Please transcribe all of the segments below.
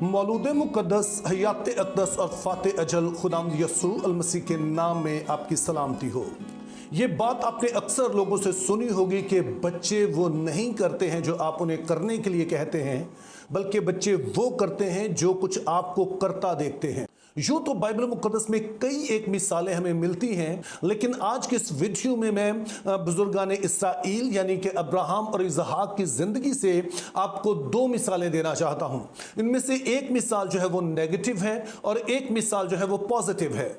मौलूद मुक़द्दस हयात अक़दस और फ़ाते अजल खुदावंद यस्सू अल मसीह के नाम में आपकी सलामती हो। ये बात आपने अक्सर लोगों से सुनी होगी कि बच्चे वो नहीं करते हैं जो आप उन्हें करने के लिए कहते हैं, बल्कि बच्चे वो करते हैं जो कुछ आपको करता देखते हैं। यूँ तो बाइबल मुक़द्दस में कई एक मिसालें हमें मिलती हैं, लेकिन आज के इस वीडियो में मैं बुजुर्गान इसराइल यानी कि अब्राहम और इसहाक की ज़िंदगी से आपको दो मिसालें देना चाहता हूँ। इनमें से एक मिसाल जो है वो नेगेटिव है और एक मिसाल जो है वो पॉजिटिव है।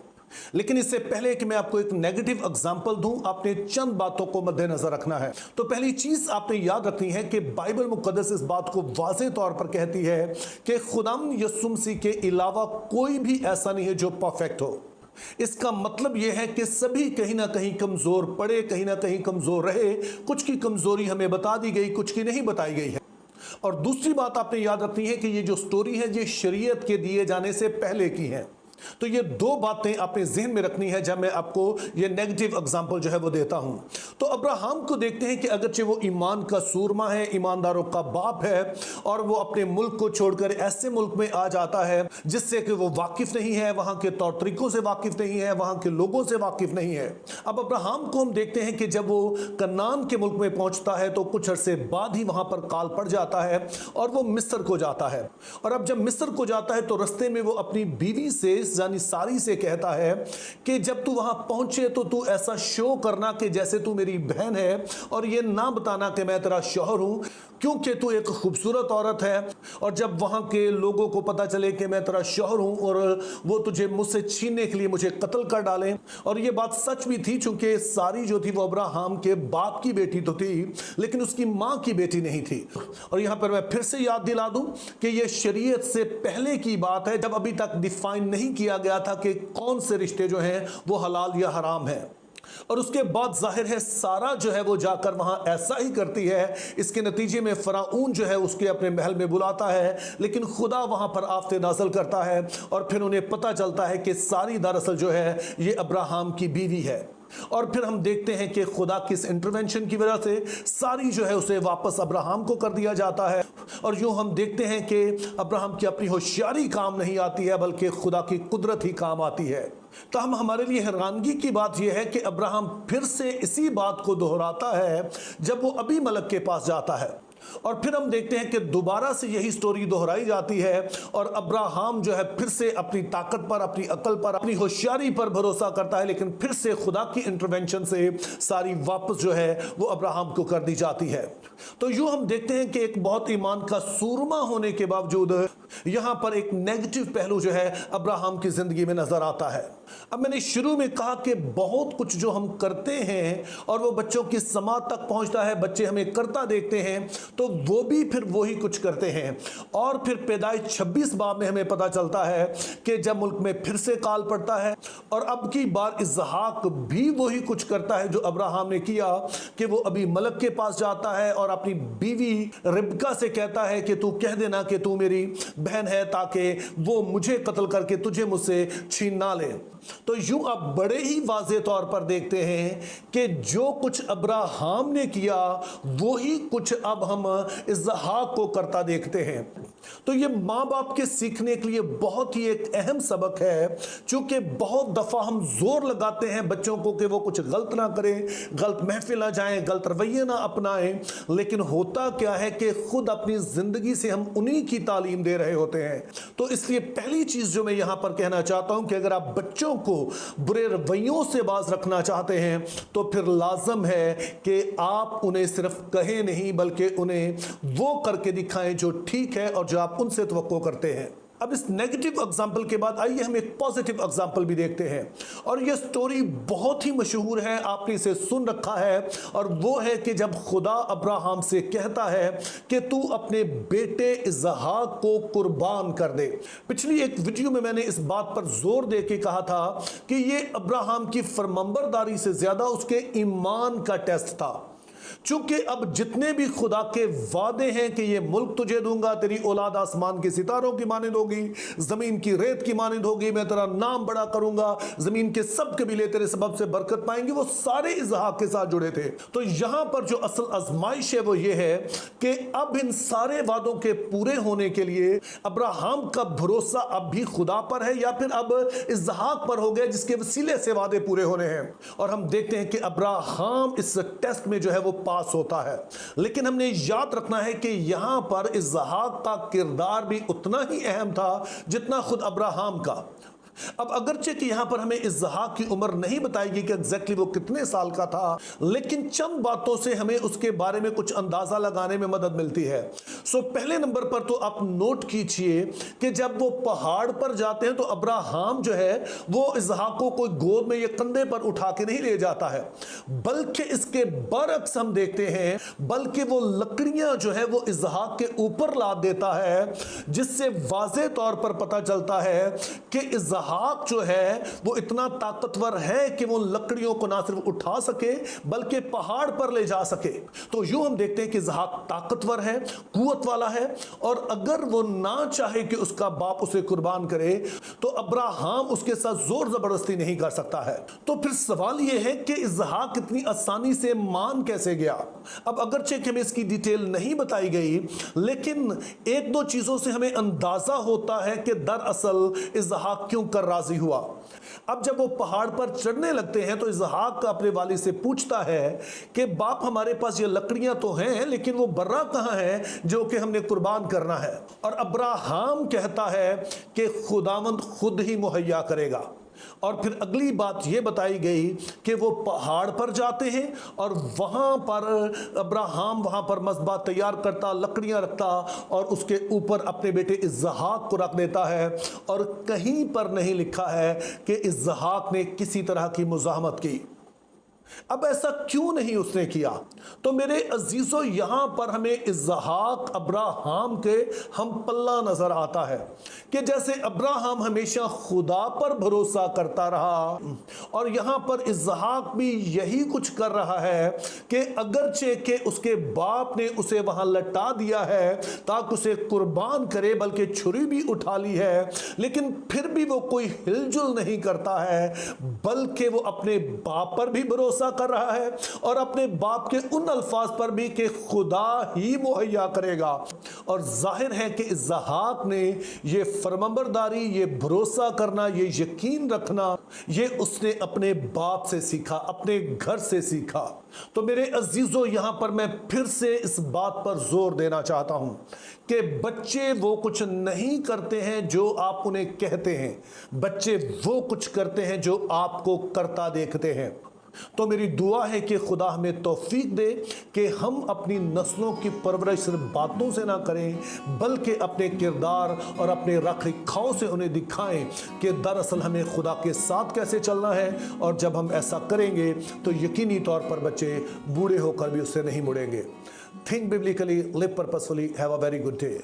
लेकिन इससे पहले कि मैं आपको एक नेगेटिव एग्जाम्पल दूं, आपने चंद बातों को मद्देनजर रखना है। तो पहली चीज आपने याद रखनी है कि बाइबल मुक़द्दस इस बात को वाज़ेह तौर पर कहती है कि खुदावंद यीशु मसीह के अलावा कोई भी ऐसा नहीं है जो परफेक्ट हो। इसका मतलब यह है कि सभी कहीं ना कहीं कमजोर पड़े, कहीं ना कहीं कमजोर रहे। कुछ की कमजोरी हमें बता दी गई, कुछ की नहीं बताई गई है। और दूसरी बात आपने याद रखनी है कि ये जो स्टोरी है ये शरीयत के दिए जाने से पहले की है। तो ये दो बातें आपने ज़हन में रखनी है जब मैं आपको ये नेगेटिव एग्जांपल जो है वो देता हूं। तो अब्राहम को देखते हैं कि अगरचे वो ईमान का सूरमा है, ईमानदारों का बाप है, और वो अपने मुल्क को छोड़कर ऐसे मुल्क में आ जाता है जिससे कि वो वाकिफ नहीं है, वहां के तौर तरीकों से वाकिफ नहीं है, वहां के लोगों से वाकिफ नहीं है। अब अब्राहम को हम देखते हैं कि जब वो कनान के मुल्क में पहुंचता है तो कुछ अरसे बाद ही वहां पर काल पड़ जाता है और वो मिस्र को जाता है। और अब जब मिस्र को जाता है तो रस्ते में वो अपनी बीवी से यानी सारी से कहता है कि जब तू वहां पहुंचे तो तू ऐसा शो करना कि जैसे तू मेरी बहन है, और ये ना बताना कि मैं तेरा शौहर हूं, क्योंकि तू एक खूबसूरत औरत है। और जब वहां के लोगों को पता चले कि मैं तेरा शौहर हूं और वो तुझे मुझसे छीनने के लिए मुझे कत्ल कर डालें, और ये बात सच भी थी चूंकि सारी जो थी वो अब्राहम के बाप की बेटी तो थी, लेकिन उसकी मां की बेटी नहीं थी। और यहां पर मैं फिर से याद दिला दूं कि ये शरीयत से पहले की बात है, जब अभी तक डिफाइन नहीं किया गया था कि कौन से रिश्ते जो हैं वो हलाल या हराम है। और उसके बाद जाहिर है सारा जो है वो जाकर वहां ऐसा ही करती है। इसके नतीजे में फराऊन जो है उसके अपने महल में बुलाता है, लेकिन खुदा वहां पर आफते नाज़िल करता है और फिर उन्हें पता चलता है कि सारी दरअसल जो है ये अब्राहम की बीवी है। और फिर हम देखते हैं कि खुदा किस इंटरवेंशन की वजह से सारी जो है उसे वापस अब्राहम को कर दिया जाता है। और यूं हम देखते हैं कि अब्राहम की अपनी होशियारी काम नहीं आती है, बल्कि खुदा की कुदरत ही काम आती है। तो हमारे लिए हैरानगी की बात यह है कि अब्राहम फिर से इसी बात को दोहराता है जब वो अबीमलेक के पास जाता है। और फिर हम देखते हैं कि दोबारा से यही स्टोरी दोहराई जाती है और अब्राहम जो है फिर से अपनी ताकत पर, अपनी अकल पर, अपनी होशियारी पर भरोसा करता है, लेकिन फिर से खुदा की इंटरवेंशन से सारी वापस जो है वो अब्राहम को कर दी जाती है। तो यूं हम देखते हैं कि एक बहुत ईमान का सूरमा होने के बावजूद यहां पर एक नेगेटिव पहलू जो है अब्राहम की जिंदगी में नजर आता है। अब मैंने शुरू में कहा कि बहुत कुछ जो हम करते हैं और वो बच्चों की समाज तक पहुंचता है, बच्चे हमें करता देखते हैं तो वो भी फिर वही कुछ करते हैं। और फिर पैदाइश 26 बाब में हमें पता चलता है कि जब मुल्क में फिर से काल पड़ता है और अब की बार इसहाक भी वही कुछ करता है जो अब्राहम ने किया, कि वो अबीमलेक के पास जाता है और अपनी बीवी रिबका से कहता है कि तू कह देना कि तू मेरी बहन है, ताकि वो मुझे कत्ल करके तुझे मुझसे छीन ना ले। तो यूं आप बड़े ही वाज़ेह तौर पर देखते हैं कि जो कुछ अब्राहम ने किया वही कुछ अब हम इसहाक को करता देखते हैं। तो ये माँ बाप के सीखने के लिए बहुत ही एक अहम सबक है, क्योंकि बहुत दफा हम जोर लगाते हैं बच्चों को कि वो कुछ गलत ना करें, गलत महफिल ना जाएं, गलत रवैये ना अपनाएं, लेकिन होता क्या है कि खुद अपनी जिंदगी से हम उन्हीं की तालीम दे रहे होते हैं। तो इसलिए पहली चीज जो मैं यहां पर कहना चाहता हूं कि अगर आप बच्चों को बुरे रवैयों से बाज रखना चाहते हैं तो फिर लाजम है कि आप उन्हें सिर्फ कहें नहीं, बल्कि उन्हें वो करके दिखाएं जो ठीक है और जो आप उनसे तवक्को करते हैं। अब इस नेगेटिव एग्जाम्पल के बाद आइए हम एक पॉजिटिव एग्जाम्पल भी देखते हैं। और यह स्टोरी बहुत ही मशहूर है, आपने इसे सुन रखा है, और वो है कि जब खुदा अब्राहम से कहता है कि तू अपने बेटे इसहाक को कुर्बान कर दे। पिछली एक वीडियो में मैंने इस बात पर जोर दे के कहा था कि ये अब्राहम की फरमाबरदारी से ज्यादा उसके ईमान का टेस्ट था। चूंकि अब जितने भी खुदा के वादे हैं कि ये मुल्क तुझे दूंगा, तेरी औलाद आसमान के सितारों की मानिंद होगी, जमीन की रेत की मानिंद होगी, मैं तेरा नाम बड़ा करूंगा, जमीन के सब कबीले तेरे सबब से बरकत पाएंगे, वो सारे इसहाक के साथ जुड़े थे। तो यहां पर जो असल आजमाइश है वो ये है कि अब इन सारे वादों के पूरे होने के लिए अब्राहम का भरोसा अब भी खुदा पर है या फिर अब इसहाक पर हो गया जिसके वसीले से वादे पूरे होने हैं। और हम देखते हैं कि अब्राहम इस टेस्ट में जो है वो पास होता है। लेकिन हमने याद रखना है कि यहां पर इसहाक का किरदार भी उतना ही अहम था जितना खुद अब्राहम का। अब अगरचे कि यहां पर हमें इसहाक की उम्र नहीं बताई गई कि एग्जैक्टली वो कितने साल का था, लेकिन चंद बातों से हमें उसके बारे में कुछ अंदाजा लगाने में मदद मिलती है। सो पहले नंबर पर तो आप नोट कीजिए कि जब वो पहाड़ पर जाते हैं तो अब्राहम जो है वो इसहाक को कोई गोद में या कंधे पर उठा के नहीं ले जाता है, बल्कि इसके बरक्स हम देखते हैं, बल्कि वो लकड़ियां जो है वो इसहाक के ऊपर लाद देता है, जिससे वाज़ेह तौर पर पता चलता है कि इसहाक जो है वो इतना ताकतवर है कि वो लकड़ियों को ना सिर्फ उठा सके बल्कि पहाड़ पर ले जा सके। तो यूं हम देखते हैं कि इसहाक ताकतवर है, कुव्वत वाला है, और अगर वो ना चाहे कि उसका बाप उसे कुर्बान करे तो अब्राहम उसके साथ जोर जबरदस्ती नहीं कर सकता है। तो फिर सवाल यह है कि इसहाक इतनी आसानी से मान कैसे गया। अब अगरचे कि हमें इसकी डिटेल नहीं बताई गई, लेकिन एक दो चीजों से हमें अंदाजा होता है कि दरअसल इसहाक क्यों कर राजी हुआ। अब जब वो पहाड़ पर चढ़ने लगते हैं तो इसहाक अपने वालिद से पूछता है कि बाप, हमारे पास ये लकड़ियां तो हैं लेकिन वो बर्रा कहां है जो कि हमने कुर्बान करना है। और अब्राहम कहता है कि खुदावंद खुद ही मुहैया करेगा। और फिर अगली बात यह बताई गई कि वो पहाड़ पर जाते हैं और वहां पर अब्राहम वहां पर मज़बा तैयार करता, लकड़ियां रखता और उसके ऊपर अपने बेटे इसहाक को रख देता है। और कहीं पर नहीं लिखा है कि इसहाक ने किसी तरह की मुज़ाहमत की। अब ऐसा क्यों नहीं उसने किया? तो मेरे अजीजों, यहां पर हमें इसहाक अब्राहम के हम पल्ला नजर आता है कि जैसे अब्राहम हमेशा खुदा पर भरोसा करता रहा, और यहां पर इसहाक भी यही कुछ कर रहा है कि अगरचे के उसके बाप ने उसे वहां लटा दिया है ताकि उसे कुर्बान करे, बल्कि छुरी भी उठा ली है, लेकिन फिर भी वो कोई हिलजुल नहीं करता है, बल्कि वो अपने बाप पर भी भरोसा कर रहा है और अपने बाप के उन अल्फाज पर भी कि खुदा ही मुहैया करेगा। और जाहिर है कि इसहाक ने ये फरमाबरदारी, ये भरोसा करना, ये यकीन रखना, ये उसने अपने बाप से सीखा, अपने घर से सीखा। तो मेरे अजीजों, यहां पर मैं फिर से इस बात पर जोर देना चाहता हूं कि बच्चे वो कुछ नहीं करते हैं जो आप उन्हें कहते हैं, बच्चे वो कुछ करते हैं जो आपको करता देखते हैं। तो मेरी दुआ है कि खुदा हमें तौफीक दे कि हम अपनी नस्लों की परवरिश सिर्फ बातों से ना करें, बल्कि अपने किरदार और अपने रख रखाव से उन्हें दिखाएं कि दरअसल हमें खुदा के साथ कैसे चलना है। और जब हम ऐसा करेंगे तो यकीनी तौर पर बच्चे बूढ़े होकर भी उससे नहीं मुड़ेंगे। Think biblically, live purposefully, have a very good day.